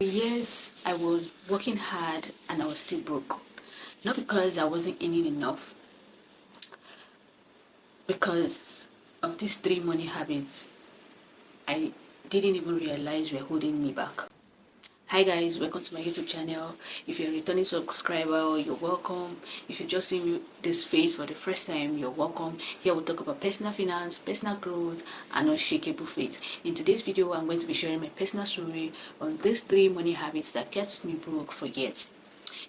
Yes, I was working hard and I was still broke. Not because I wasn't earning enough, because of these three money habits I didn't even realize were holding me back. Hi guys, welcome to my YouTube channel. If you're a returning subscriber, you're welcome. If you're just seeing this face for the first time, you're welcome. Here we'll talk about personal finance, personal growth, and unshakable faith. In today's video, I'm going to be sharing my personal story on these three money habits that kept me broke for years.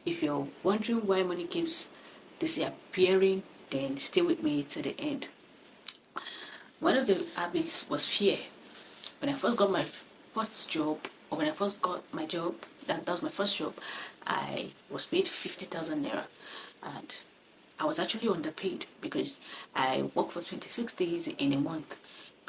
If you're wondering why money keeps disappearing, then stay with me to the end. One of the habits was fear. When I first got my first job, or when I first got my job, that was my first job, I was paid 50,000 naira, and I was actually underpaid because I worked for 26 days in a month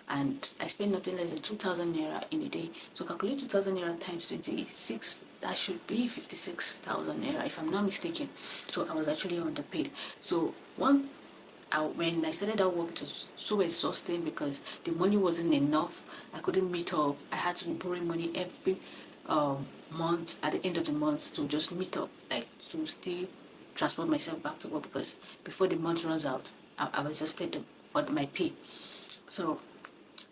and I spent nothing less than 2,000 naira in a day. So calculate 2,000 naira times 26, that should be 56,000 naira if I'm not mistaken. So I was actually underpaid. So when I started that work, it was so exhausting because the money wasn't enough. I couldn't meet up. I had to be borrowing money every month at the end of the month to just meet up, like to still transport myself back to work because before the month runs out, I was exhausted on my pay. So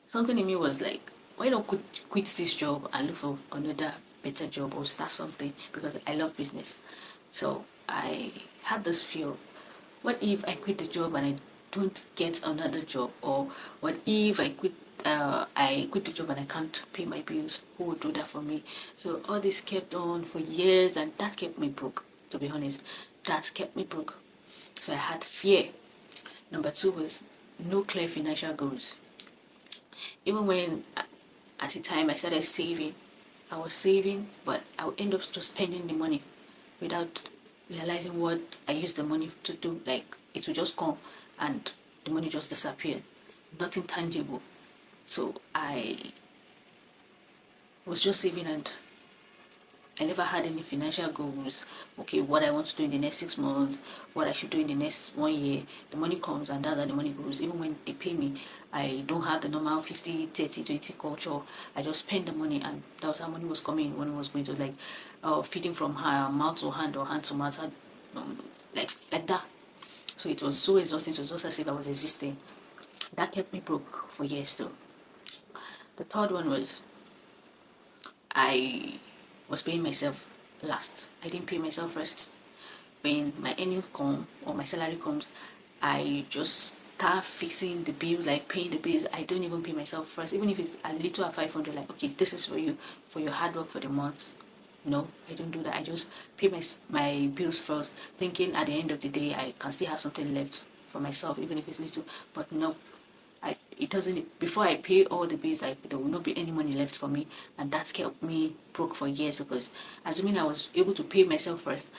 something in me was like, why not quit this job and look for another better job or start something, because I love business. So I had this fear: what if I quit the job and I don't get another job? Or what if I quit the job and I can't pay my bills? Who would do that for me? So all this kept on for years, and that kept me broke, to be honest. That kept me broke. So I had fear. Number two was no clear financial goals. Even when at the time I started saving, I was saving, but I would end up just spending the money without realizing what I used the money to do. Like, it would just come and the money just disappeared. Nothing tangible. So I was just saving and I never had any financial goals. Okay, what I want to do in the next 6 months, what I should do in the next 1 year. The money comes and that's how the money goes. Even when they pay me, I don't have the normal 50, 30, 20 culture. I just spend the money, and that was how money was coming when it was going to, like, feeding from her mouth to hand or hand to mouth, like that. So it was so exhausting. It was just as if I was existing. That kept me broke for years too. The third one was I was paying myself last. I didn't pay myself first. When my earnings come or my salary comes, I just start fixing the bills, like paying the bills. I don't even pay myself first, even if it's a little at 500. Like, okay, this is for you, for your hard work for the month. No, I don't do that. I just pay my bills first, thinking at the end of the day I can still have something left for myself, even if it's little. But no, it doesn't. Before I pay all the bills, there will not be any money left for me, and that's kept me broke for years. Because assuming I was able to pay myself first,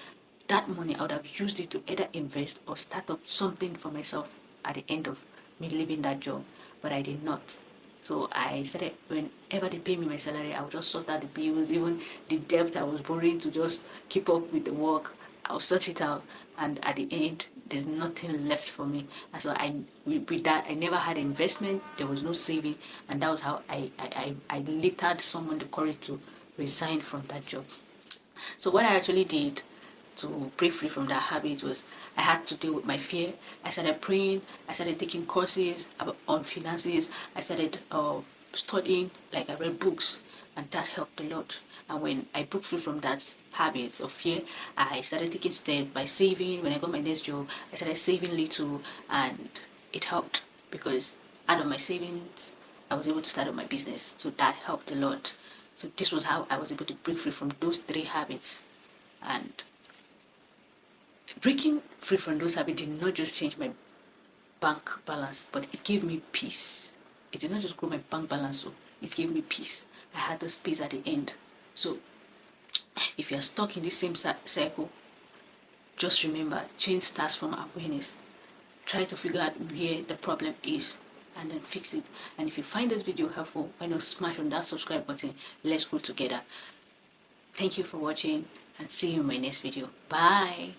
that money I would have used it to either invest or start up something for myself at the end of me leaving that job. But I did not. So I started, whenever they pay me my salary, I would just sort out the bills, even the debt I was borrowing to just keep up with the work. I'll sort it out, and at the end, there's nothing left for me. And so with that, I never had investment. There was no saving, and that was how I later summoned the courage to resign from that job. So what I actually did to break free from that habit was I had to deal with my fear. I started praying. I started taking courses on finances. I started studying, like I read books, and that helped a lot. And when I broke free from that habit of fear, I started taking steps by saving. When I got my next job, I started saving little, and it helped because out of my savings, I was able to start up my business. So that helped a lot. So this was how I was able to break free from those three habits. And breaking free from those habits did not just change my bank balance, but it gave me peace. It did not just grow my bank balance, so it gave me peace. I had this peace at the end. So if you are stuck in this same cycle, just remember, change starts from awareness. Try to figure out where the problem is and then fix it. And if you find this video helpful, why not smash on that subscribe button? Let's grow together. Thank you for watching, and see you in my next video. Bye.